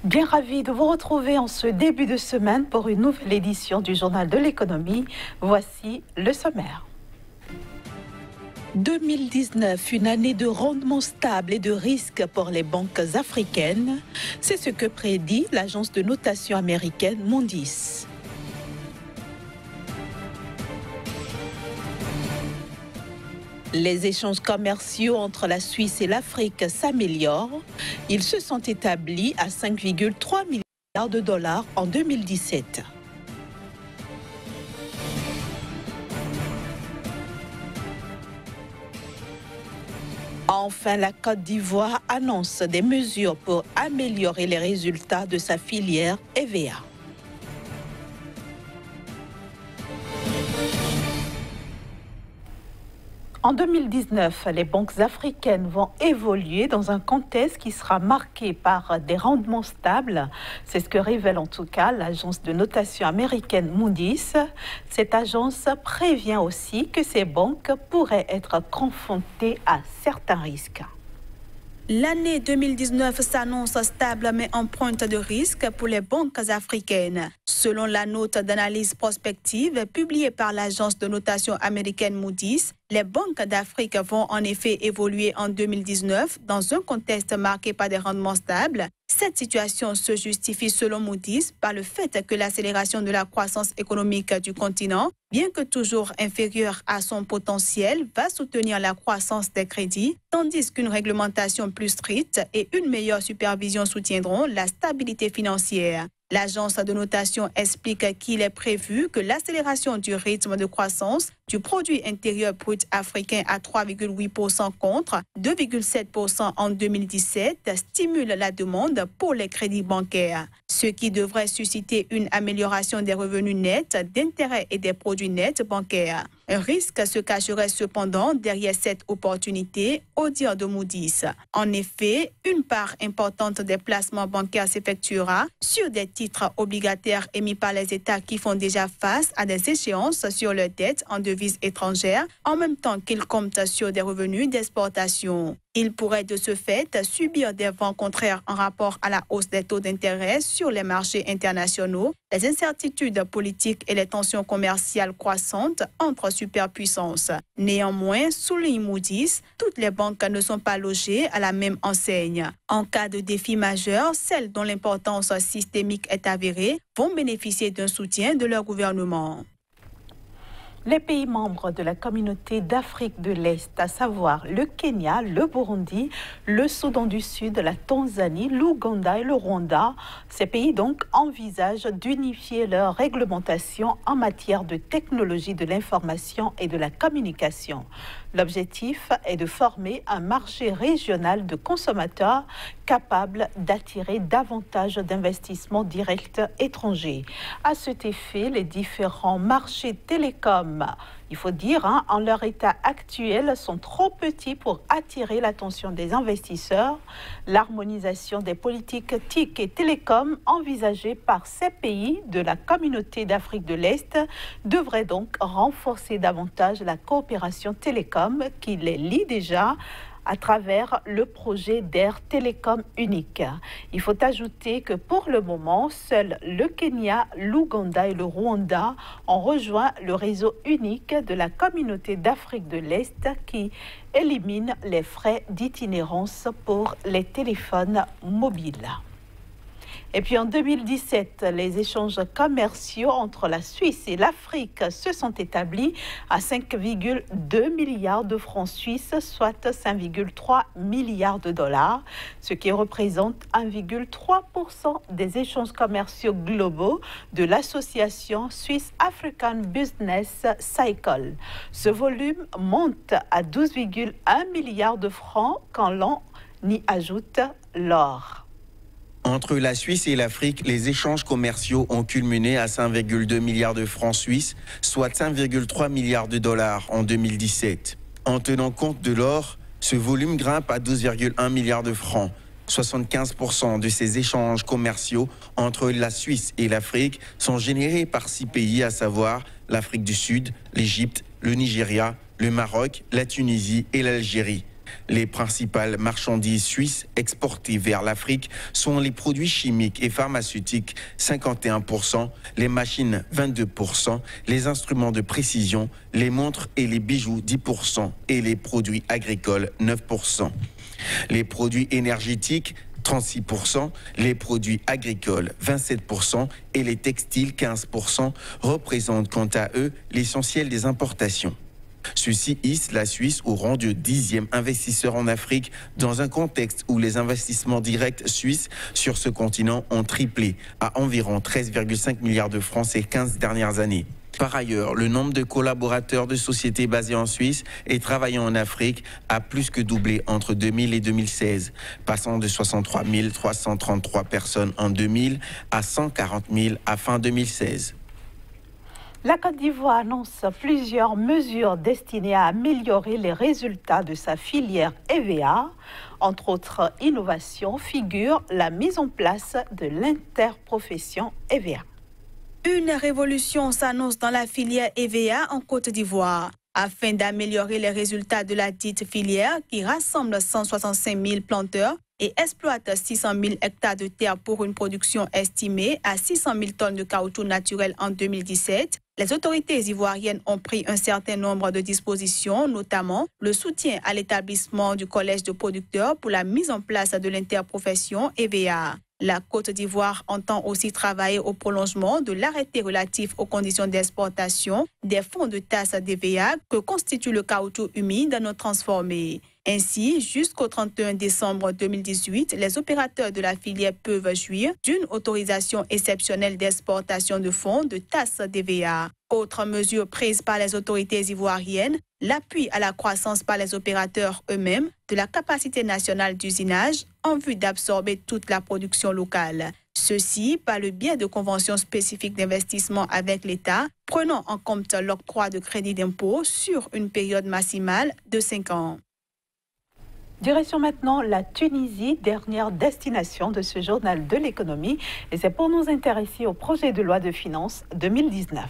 Bien ravi de vous retrouver en ce début de semaine pour une nouvelle édition du Journal de l'économie. Voici le sommaire. 2019, une année de rendement stable et de risque pour les banques africaines. C'est ce que prédit l'agence de notation américaine Moody's. Les échanges commerciaux entre la Suisse et l'Afrique s'améliorent. Ils se sont établis à 5,3 milliards de dollars en 2017. Enfin, la Côte d'Ivoire annonce des mesures pour améliorer les résultats de sa filière EVA. En 2019, les banques africaines vont évoluer dans un contexte qui sera marqué par des rendements stables. C'est ce que révèle en tout cas l'agence de notation américaine Moody's. Cette agence prévient aussi que ces banques pourraient être confrontées à certains risques. L'année 2019 s'annonce stable mais en pointe de risque pour les banques africaines. Selon la note d'analyse prospective publiée par l'agence de notation américaine Moody's, les banques d'Afrique vont en effet évoluer en 2019 dans un contexte marqué par des rendements stables. Cette situation se justifie selon Moody's par le fait que l'accélération de la croissance économique du continent, bien que toujours inférieure à son potentiel, va soutenir la croissance des crédits, tandis qu'une réglementation plus stricte et une meilleure supervision soutiendront la stabilité financière. L'agence de notation explique qu'il est prévu que l'accélération du rythme de croissance du produit intérieur brut africain à 3,8% contre 2,7% en 2017 stimule la demande pour les crédits bancaires, ce qui devrait susciter une amélioration des revenus nets d'intérêt et des produits nets bancaires. Un risque se cacherait cependant derrière cette opportunité, au dire de Moody's. En effet, une part importante des placements bancaires s'effectuera sur des titres obligataires émis par les États qui font déjà face à des échéances sur leurs dettes en devises étrangères, en même temps qu'ils comptent sur des revenus d'exportation. Ils pourraient de ce fait subir des vents contraires en rapport à la hausse des taux d'intérêt sur les marchés internationaux, les incertitudes politiques et les tensions commerciales croissantes entre superpuissances. Néanmoins, souligne Moody's, toutes les banques ne sont pas logées à la même enseigne. En cas de défi majeur, celles dont l'importance systémique est avérée vont bénéficier d'un soutien de leur gouvernement. Les pays membres de la communauté d'Afrique de l'Est, à savoir le Kenya, le Burundi, le Soudan du Sud, la Tanzanie, l'Ouganda et le Rwanda, ces pays donc envisagent d'unifier leur réglementation en matière de technologie de l'information et de la communication. L'objectif est de former un marché régional de consommateurs capable d'attirer davantage d'investissements directs étrangers. À cet effet, les différents marchés télécoms, il faut dire, en leur état actuel, sont trop petits pour attirer l'attention des investisseurs. L'harmonisation des politiques TIC et télécom envisagées par ces pays de la communauté d'Afrique de l'Est devrait donc renforcer davantage la coopération télécom qui les lie déjà à travers le projet d'Air Télécom unique. Il faut ajouter que pour le moment, seuls le Kenya, l'Ouganda et le Rwanda ont rejoint le réseau unique de la communauté d'Afrique de l'Est qui élimine les frais d'itinérance pour les téléphones mobiles. Et puis en 2017, les échanges commerciaux entre la Suisse et l'Afrique se sont établis à 5,2 milliards de francs suisses, soit 5,3 milliards de dollars, ce qui représente 1,3% des échanges commerciaux globaux de l'association Swiss African Business Cycle. Ce volume monte à 12,1 milliards de francs quand l'on y ajoute l'or. Entre la Suisse et l'Afrique, les échanges commerciaux ont culminé à 5,2 milliards de francs suisses, soit 5,3 milliards de dollars en 2017. En tenant compte de l'or, ce volume grimpe à 12,1 milliards de francs. 75% de ces échanges commerciaux entre la Suisse et l'Afrique sont générés par 6 pays, à savoir l'Afrique du Sud, l'Égypte, le Nigeria, le Maroc, la Tunisie et l'Algérie. Les principales marchandises suisses exportées vers l'Afrique sont les produits chimiques et pharmaceutiques 51%, les machines 22%, les instruments de précision, les montres et les bijoux 10% et les produits agricoles 9%. Les produits énergétiques 36%, les produits agricoles 27% et les textiles 15% représentent quant à eux l'essentiel des importations. Ceci hisse la Suisse au rang de 10e investisseur en Afrique dans un contexte où les investissements directs suisses sur ce continent ont triplé à environ 13,5 milliards de francs ces 15 dernières années. Par ailleurs, le nombre de collaborateurs de sociétés basées en Suisse et travaillant en Afrique a plus que doublé entre 2000 et 2016, passant de 63 333 personnes en 2000 à 140 000 à fin 2016. La Côte d'Ivoire annonce plusieurs mesures destinées à améliorer les résultats de sa filière EVA. Entre autres innovations figure la mise en place de l'interprofession EVA. Une révolution s'annonce dans la filière EVA en Côte d'Ivoire. Afin d'améliorer les résultats de la dite filière qui rassemble 165 000 planteurs et exploite 600 000 hectares de terre pour une production estimée à 600 000 tonnes de caoutchouc naturel en 2017, les autorités ivoiriennes ont pris un certain nombre de dispositions, notamment le soutien à l'établissement du collège de producteurs pour la mise en place de l'interprofession EVA. La Côte d'Ivoire entend aussi travailler au prolongement de l'arrêté relatif aux conditions d'exportation des fonds de tasse d'EVA que constitue le caoutchouc humide non transformé. Ainsi, jusqu'au 31 décembre 2018, les opérateurs de la filière peuvent jouir d'une autorisation exceptionnelle d'exportation de fonds de tasse d'EVA. Autre mesure prise par les autorités ivoiriennes, l'appui à la croissance par les opérateurs eux-mêmes de la capacité nationale d'usinage en vue d'absorber toute la production locale. Ceci par le biais de conventions spécifiques d'investissement avec l'État, prenant en compte l'octroi de crédit d'impôt sur une période maximale de 5 ans. Direction maintenant la Tunisie, dernière destination de ce journal de l'économie. Et c'est pour nous intéresser au projet de loi de finances 2019.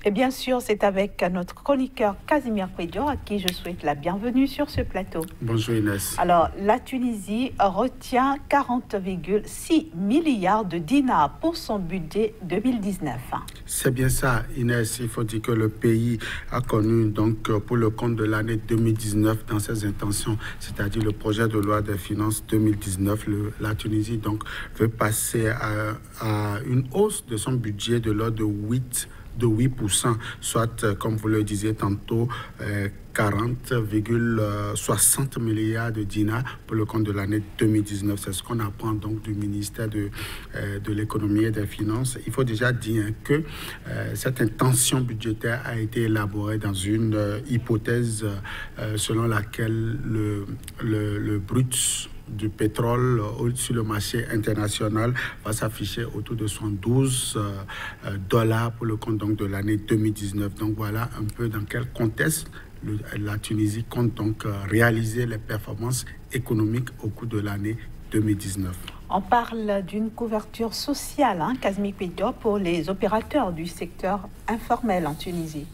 Et bien sûr, c'est avec notre chroniqueur Casimir Pédio à qui je souhaite la bienvenue sur ce plateau. Bonjour Inès. Alors, la Tunisie retient 40,6 milliards de dinars pour son budget 2019. C'est bien ça Inès, il faut dire que le pays a connu donc pour le compte de l'année 2019 dans ses intentions, c'est-à-dire le projet de loi des finances 2019, la Tunisie donc veut passer à une hausse de son budget de l'ordre de 8%, soit, comme vous le disiez tantôt, 40,60 milliards de dinars pour le compte de l'année 2019. C'est ce qu'on apprend donc du ministère de l'économie et des finances. Il faut déjà dire que cette intention budgétaire a été élaborée dans une hypothèse selon laquelle le brut du pétrole sur le marché international va s'afficher autour de $112 pour le compte donc de l'année 2019. Donc voilà un peu dans quel contexte la Tunisie compte donc réaliser les performances économiques au cours de l'année 2019. On parle d'une couverture sociale, Casimir Pédio, pour les opérateurs du secteur informel en Tunisie.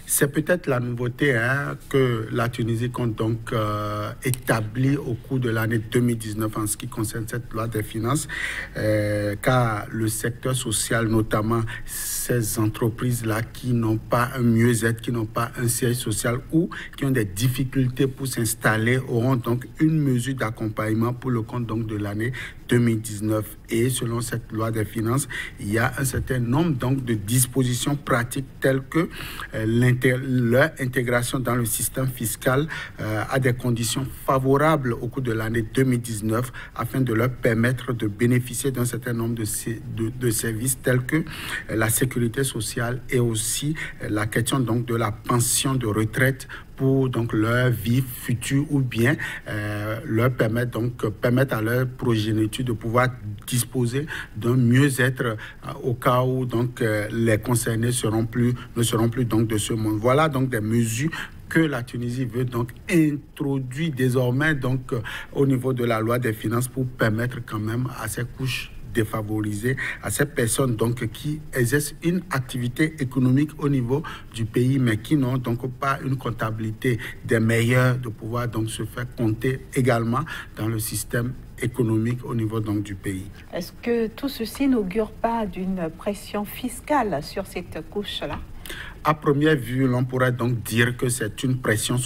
C'est peut-être la nouveauté que la Tunisie compte donc établir au cours de l'année 2019 en ce qui concerne cette loi des finances, car le secteur social, notamment ces entreprises-là qui n'ont pas un mieux-être, qui n'ont pas un siège social ou qui ont des difficultés pour s'installer, auront donc une mesure d'accompagnement pour le compte donc de l'année 2019. Et selon cette loi des finances, il y a un certain nombre donc de dispositions pratiques telles que leur intégration dans le système fiscal à des conditions favorables au cours de l'année 2019 afin de leur permettre de bénéficier d'un certain nombre de services tels que la sécurité sociale et aussi la question donc de la pension de retraite pour donc leur vie future ou bien leur permettre à leur progéniture de pouvoir disposer d'un mieux-être au cas où donc les concernés ne seront plus donc de ce monde. Voilà donc des mesures que la Tunisie veut donc introduire désormais donc au niveau de la loi des finances pour permettre quand même à ces couches défavorisés, à ces personnes donc qui exercent une activité économique au niveau du pays, mais qui n'ont donc pas une comptabilité des meilleurs, de pouvoir donc se faire compter également dans le système économique au niveau donc du pays. Est-ce que tout ceci n'augure pas d'une pression fiscale sur cette couche-là? À première vue, l'on pourrait donc dire que c'est une pression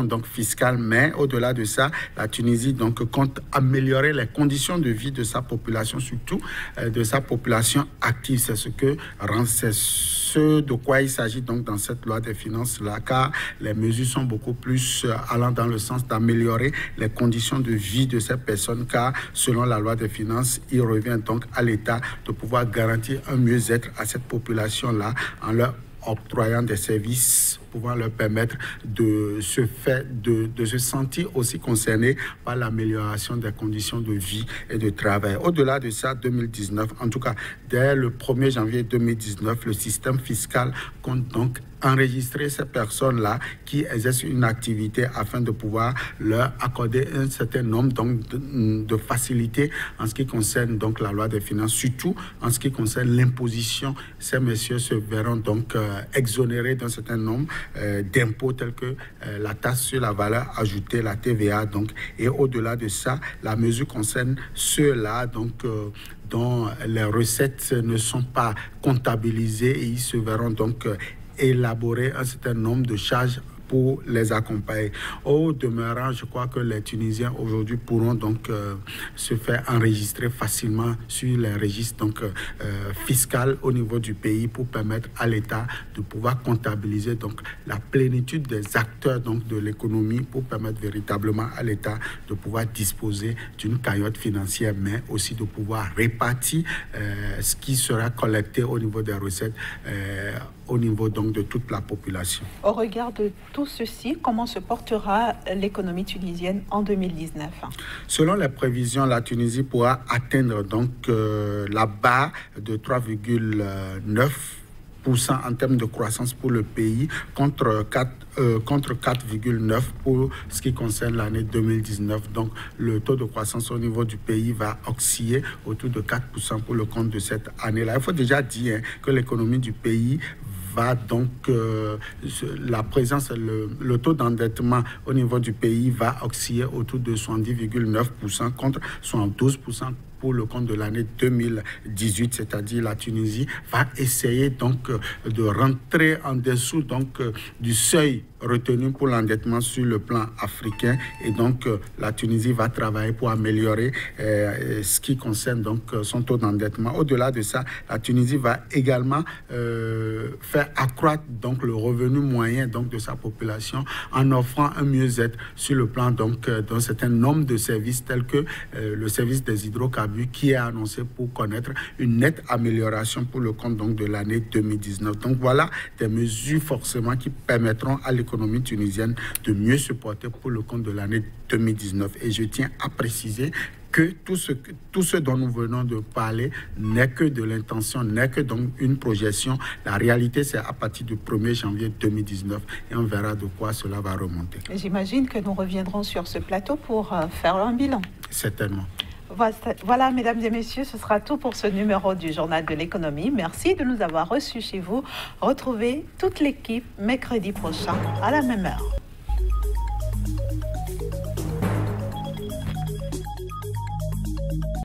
donc fiscale, mais au-delà de ça, la Tunisie donc compte améliorer les conditions de vie de sa population, surtout de sa population active. C'est ce de quoi il s'agit donc dans cette loi des finances là, car les mesures sont beaucoup plus allant dans le sens d'améliorer les conditions de vie de ces personnes, car selon la loi des finances, il revient donc à l'État de pouvoir garantir un mieux-être à cette population là en leur octroyant des services pouvant leur permettre de se sentir aussi concernés par l'amélioration des conditions de vie et de travail. Au-delà de ça, 2019, en tout cas, dès le 1er janvier 2019, le système fiscal compte donc enregistrer ces personnes-là qui exercent une activité afin de pouvoir leur accorder un certain nombre donc, de facilités en ce qui concerne donc la loi des finances, surtout en ce qui concerne l'imposition. Ces messieurs se verront donc exonérés d'un certain nombre d'impôts tels que la taxe sur la valeur ajoutée, la TVA. Donc, et au-delà de ça, la mesure concerne ceux-là donc dont les recettes ne sont pas comptabilisées et ils se verront donc élaborer un certain nombre de charges pour les accompagner. Au demeurant, je crois que les Tunisiens aujourd'hui pourront donc se faire enregistrer facilement sur les registres donc fiscaux au niveau du pays pour permettre à l'État de pouvoir comptabiliser donc la plénitude des acteurs donc de l'économie pour permettre véritablement à l'État de pouvoir disposer d'une cagnotte financière, mais aussi de pouvoir répartir ce qui sera collecté au niveau des recettes au niveau donc de toute la population. Au regard de tout ceci, comment se portera l'économie tunisienne en 2019? Selon les prévisions, la Tunisie pourra atteindre donc la barre de 3,9% en termes de croissance pour le pays contre 4,9% pour ce qui concerne l'année 2019. Donc le taux de croissance au niveau du pays va osciller autour de 4% pour le compte de cette année-là. Il faut déjà dire que l'économie du pays va donc, la présence, le taux d'endettement au niveau du pays va osciller autour de 70,9% contre 72% pour le compte de l'année 2018, c'est-à-dire la Tunisie va essayer donc de rentrer en dessous donc du seuil retenu pour l'endettement sur le plan africain, et donc la Tunisie va travailler pour améliorer ce qui concerne donc son taux d'endettement. Au-delà de ça, la Tunisie va également faire accroître donc le revenu moyen donc de sa population en offrant un mieux-être sur le plan donc d'un certain nombre de services tels que le service des hydrocarbures qui est annoncé pour connaître une nette amélioration pour le compte donc de l'année 2019. Donc voilà des mesures forcément qui permettront à l'économie tunisienne de mieux se porter pour le compte de l'année 2019. Et je tiens à préciser que tout ce dont nous venons de parler n'est que de l'intention, n'est que donc une projection. La réalité, c'est à partir du 1er janvier 2019 et on verra de quoi cela va remonter. J'imagine que nous reviendrons sur ce plateau pour faire un bilan. Certainement. Voilà, mesdames et messieurs, ce sera tout pour ce numéro du Journal de l'économie. Merci de nous avoir reçus chez vous. Retrouvez toute l'équipe mercredi prochain à la même heure.